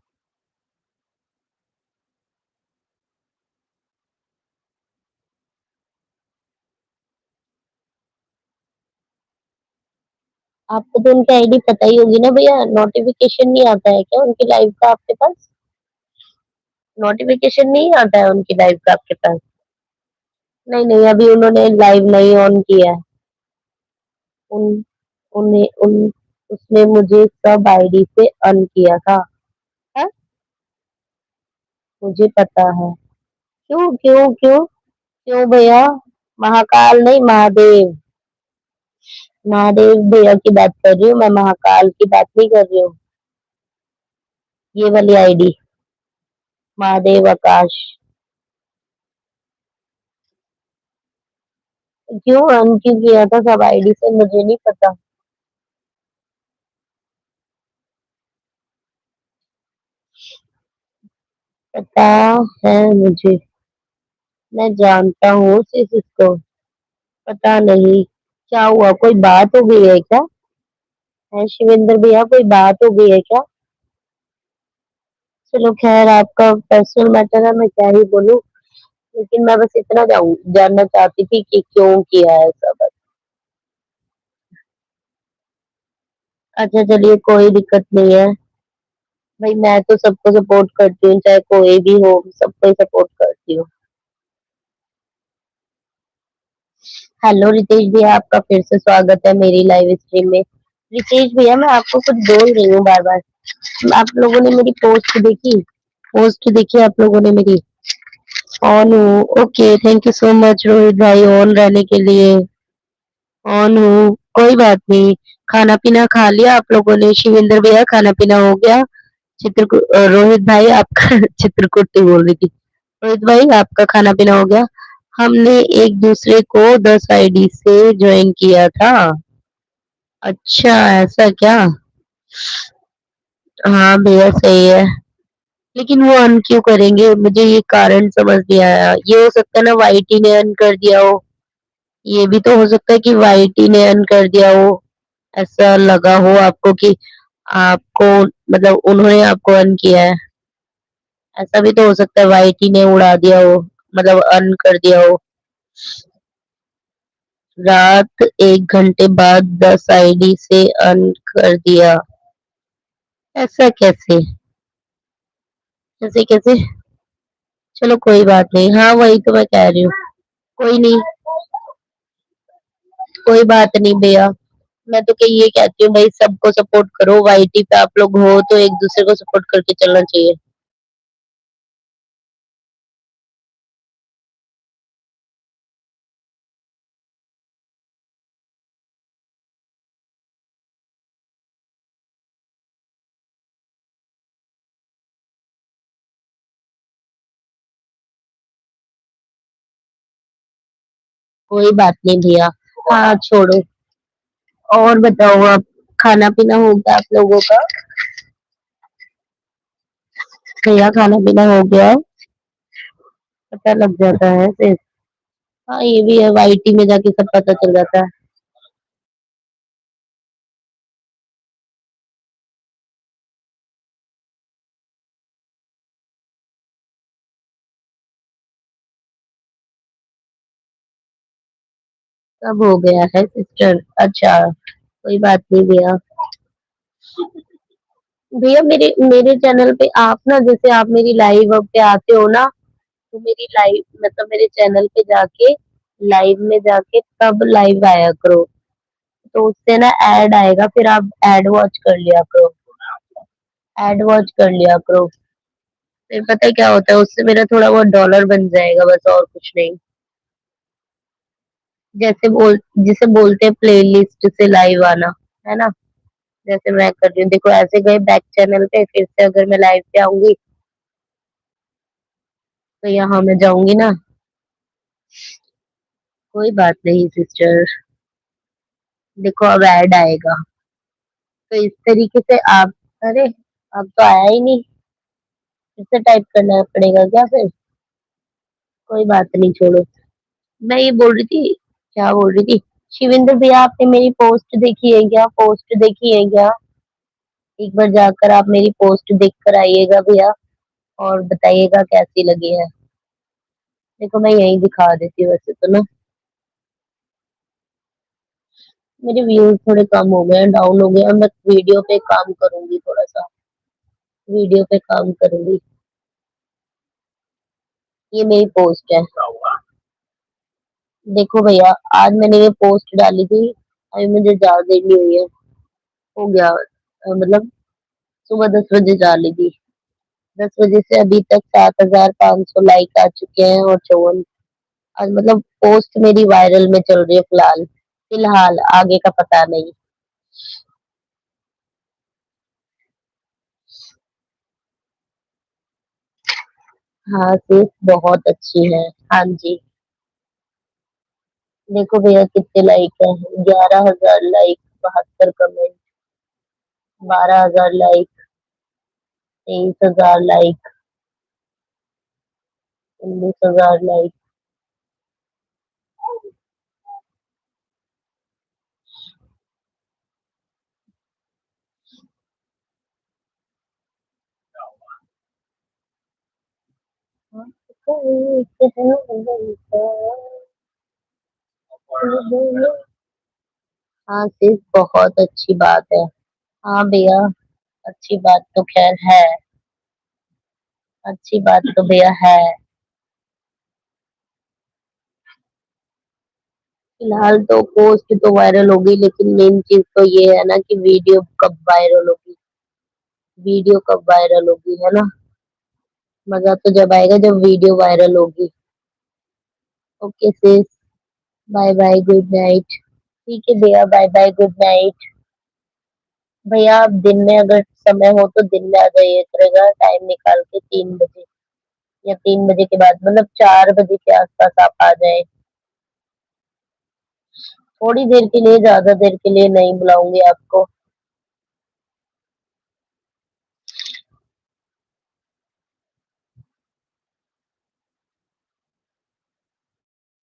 आपको तो उनकी आईडी पता ही होगी ना भैया। नोटिफिकेशन नहीं आता है क्या उनकी लाइव का आपके पास? नोटिफिकेशन नहीं आता है उनकी लाइव का आपके पास? नहीं नहीं, अभी उन्होंने लाइव नहीं ऑन किया है। उन उन्हें उन उसने मुझे सब आईडी से अन किया था। हाँ? मुझे पता है। क्यों क्यों क्यों? क्यों भैया? महाकाल नहीं, महादेव। महादेव भैया की बात कर रही हूँ मैं, महाकाल की बात नहीं कर रही हूँ। ये वाली आईडी, महादेव आकाश। क्यों अन क्यों किया था सब आईडी से, मुझे नहीं पता। पता है मुझे, मैं जानता हूँ सिर्फ इसको। पता नहीं क्या हुआ, कोई बात हो गई है क्या? है शिवेंद्र भैया, कोई बात हो गई है क्या? चलो खैर, आपका पर्सनल मैटर है, मैं क्या ही बोलूं। लेकिन मैं बस इतना जानना चाहती थी कि क्यों किया है सब। अच्छा चलिए, कोई दिक्कत नहीं है। भाई मैं तो सबको सपोर्ट करती हूँ, चाहे कोई भी हो, सबको ही सपोर्ट करती हूँ। हेलो रितेश भैया, आपका फिर से स्वागत है मेरी लाइव स्ट्रीम में। रितेश भैया, मैं आपको कुछ बोल रही हूँ बार बार। आप लोगों ने मेरी पोस्ट देखी? पोस्ट देखी आप लोगों ने मेरी? ऑन हूँ, okay, thank you so much Rohit भाई ऑन रहने के लिए। ऑन हूँ, कोई बात नहीं। खाना पीना खा लिया आप लोगों ने? शिवेंद्र भैया खाना पीना हो गया? रोहित भाई आपका चित्रकुट बोल रही थी। रोहित भाई आपका खाना पीना हो गया? हमने एक दूसरे को 10 आईडी से ज्वाइन किया था। अच्छा ऐसा क्या? हाँ भैया सही है। लेकिन वो अन क्यों करेंगे, मुझे ये कारण समझ नहीं आया। ये हो सकता है ना वाईटी ने अन कर दिया हो। ये भी तो हो सकता है कि वाईटी ने अन कर दिया हो। ऐसा लगा हो आपको कि आपको, मतलब उन्होंने आपको अन किया है। ऐसा भी तो हो सकता है वाईटी ने उड़ा दिया हो, मतलब अन कर दिया हो। रात 1 घंटे बाद 10 आईडी से अन कर दिया, ऐसा कैसे? ऐसे कैसे? चलो कोई बात नहीं, हाँ वही तो मैं कह रही हूँ। कोई नहीं, कोई बात नहीं भैया। मैं तो क्या ये कहती हूँ भाई, सबको सपोर्ट करो। वाईटी पे आप लोग हो तो एक दूसरे को सपोर्ट करके चलना चाहिए। कोई बात नहीं भैया। हाँ छोड़ो, और बताओ आप, खाना पीना हो गया आप लोगों का? भैया खाना पीना हो गया? पता लग जाता है फिर। हाँ ये भी है, वाईटी में जाके सब पता चल जाता है। सब हो गया है सिस्टर, अच्छा। कोई बात नहीं भैया। भैया मेरे मेरे चैनल पे आप ना, जैसे आप मेरी लाइव पे आते हो ना, तो मेरी लाइव मतलब मेरे चैनल पे जाके लाइव में जाके तब लाइव आया करो, तो उससे ना ऐड आएगा, फिर आप ऐड वॉच कर लिया करो। ऐड वॉच कर लिया करो। फिर पता है क्या होता है, उससे मेरा थोड़ा बहुत डॉलर बन जाएगा, बस और कुछ नहीं। जैसे जिसे बोलते हैं प्लेलिस्ट से लाइव आना, है ना। जैसे मैं कर रही हूँ, देखो ऐसे गए बैक चैनल पे, फिर से अगर मैं लाइव पे आऊंगी तो यहाँ मैं जाऊंगी ना। कोई बात नहीं सिस्टर, देखो अब ऐड आएगा, तो इस तरीके से आप, अरे अब तो आया ही नहीं, फिर से टाइप करना पड़ेगा क्या फिर। कोई बात नहीं, छोड़ो। मैं ये बोल रही थी, क्या बोल रही थी, शिवेंद्र भैया आपने मेरी पोस्ट देखी है क्या, पोस्ट देखी है क्या। एक बार जाकर आप मेरी पोस्ट देख कर आइएगा भैया, और बताइएगा कैसी लगी है। देखो मैं यही दिखा देती हूँ वैसे तो ना। मेरे व्यूज थोड़े कम हो गए, डाउन हो गया, मैं वीडियो पे काम करूंगी थोड़ा सा, वीडियो पे काम करूंगी। ये मेरी पोस्ट है, देखो भैया आज मैंने ये पोस्ट डाली थी, अभी मुझे ज्यादा देर नहीं हुई है, हो गया मतलब सुबह 10 बजे डाली थी, 10 बजे से अभी तक 7,500 लाइक आ चुके हैं, और 54, आज मतलब पोस्ट मेरी वायरल में चल रही है फिलहाल। फिलहाल आगे का पता नहीं। हाँ सिर्फ बहुत अच्छी है। हाँ जी। देखो भैया कितने लाइक है, 11,000 like, 72 comment, 12,000 like, 23,000 like, 19,000 like. हाँ सिर्फ बहुत अच्छी बात है। हाँ भैया, अच्छी बात तो खैर है, अच्छी बात तो भैया है। फिलहाल तो पोस्ट तो वायरल हो गई, लेकिन मेन चीज तो ये है ना कि वीडियो कब वायरल होगी, वीडियो कब वायरल होगी, है ना। मजा तो जब आएगा जब वीडियो वायरल होगी। ओके सिस, बाय बाय, गुड नाइट। ठीक है भैया, बाय बाय, गुड नाइट। भैया आप दिन में अगर समय हो तो दिन में आ जाइए करेगा, टाइम निकाल के 3 बजे, या 3 बजे के बाद, मतलब 4 बजे के आसपास आप आ जाए। थोड़ी देर के लिए, ज्यादा देर के लिए नहीं बुलाऊंगी आपको।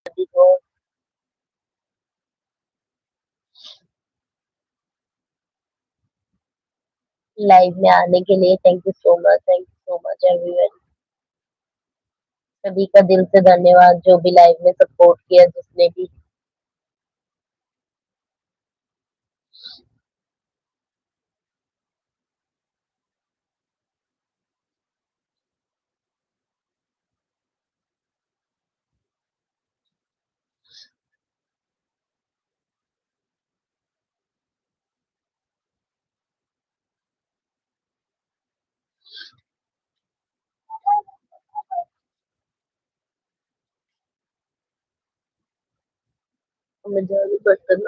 अभी तो लाइव में आने के लिए thank you so much, thank you so much everyone. सभी का दिल से धन्यवाद, जो भी लाइव में सपोर्ट किया, जिसने भी। मुझे भी बर्तन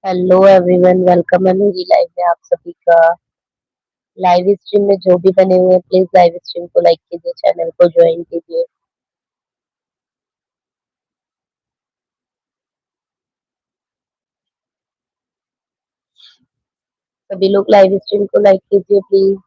हेलो एवरीवन, वेलकम है मेरी लाइव में आप सभी का। लाइव स्ट्रीम में जो भी बने हुए हैं प्लीज लाइव स्ट्रीम को लाइक कीजिए, चैनल को ज्वाइन कीजिए। सभी लोग लाइव स्ट्रीम को लाइक कीजिए प्लीज।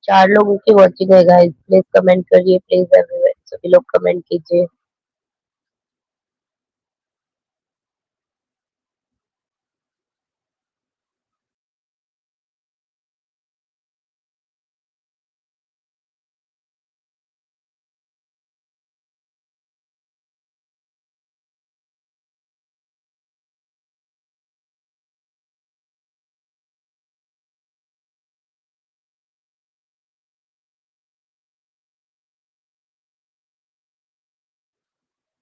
चार लोगों की वॉचिंग है गाइस, प्लीज कमेंट करिए प्लीज एवरीवन, सभी लोग कमेंट कीजिए।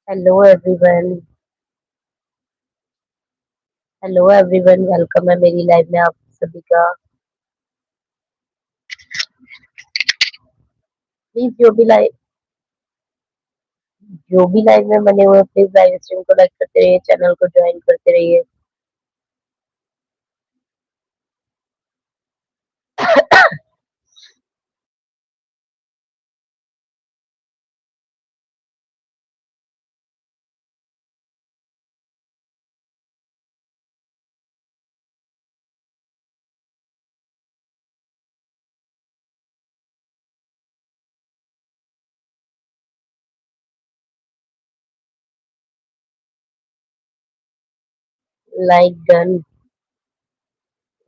Hello everyone, hello everyone, welcome है मेरी लाइव में आप सभी का। प्लीज जो भी लाइव में बने हुए हैं प्लीज लाइव स्ट्रीम को लाइक करते रहिए, चैनल को ज्वाइन करते रहिए। Like done,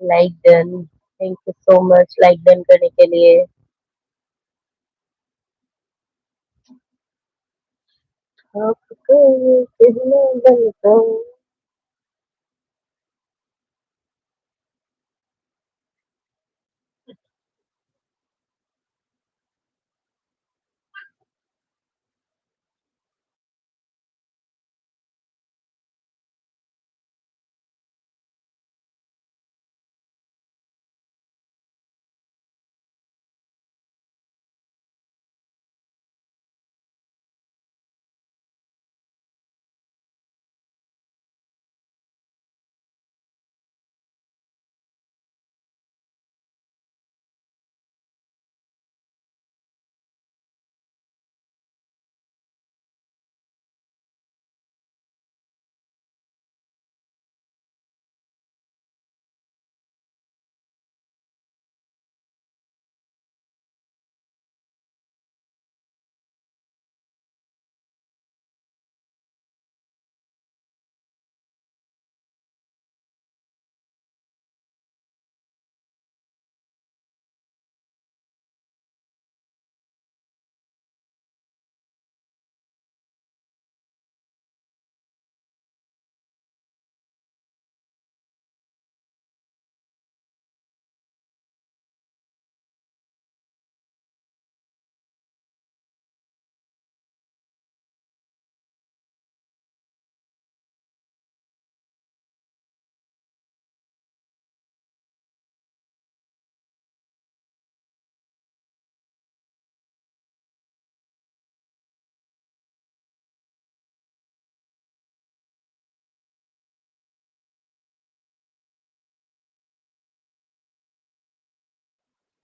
like done. Thank you so much like done करने के लिए। आपको कितना बनता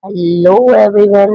हेलो एवरीवन,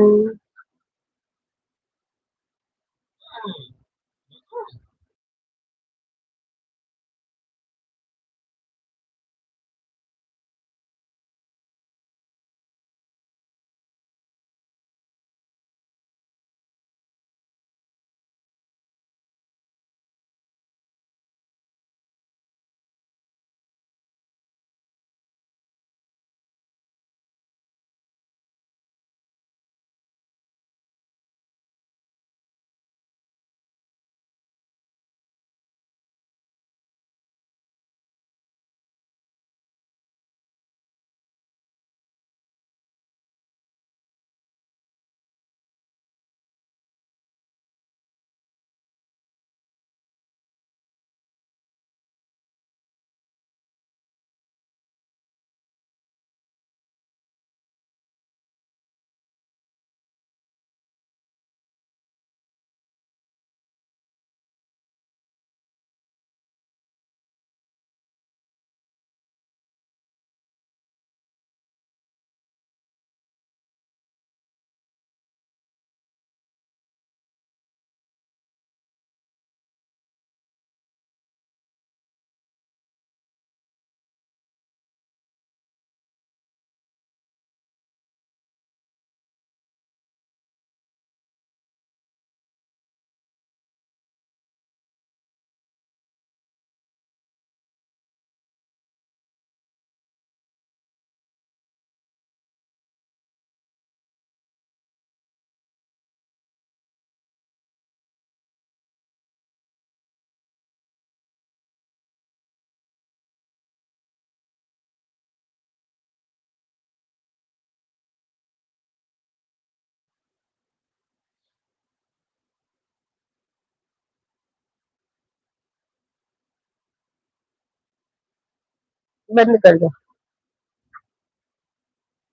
बंद कर दो।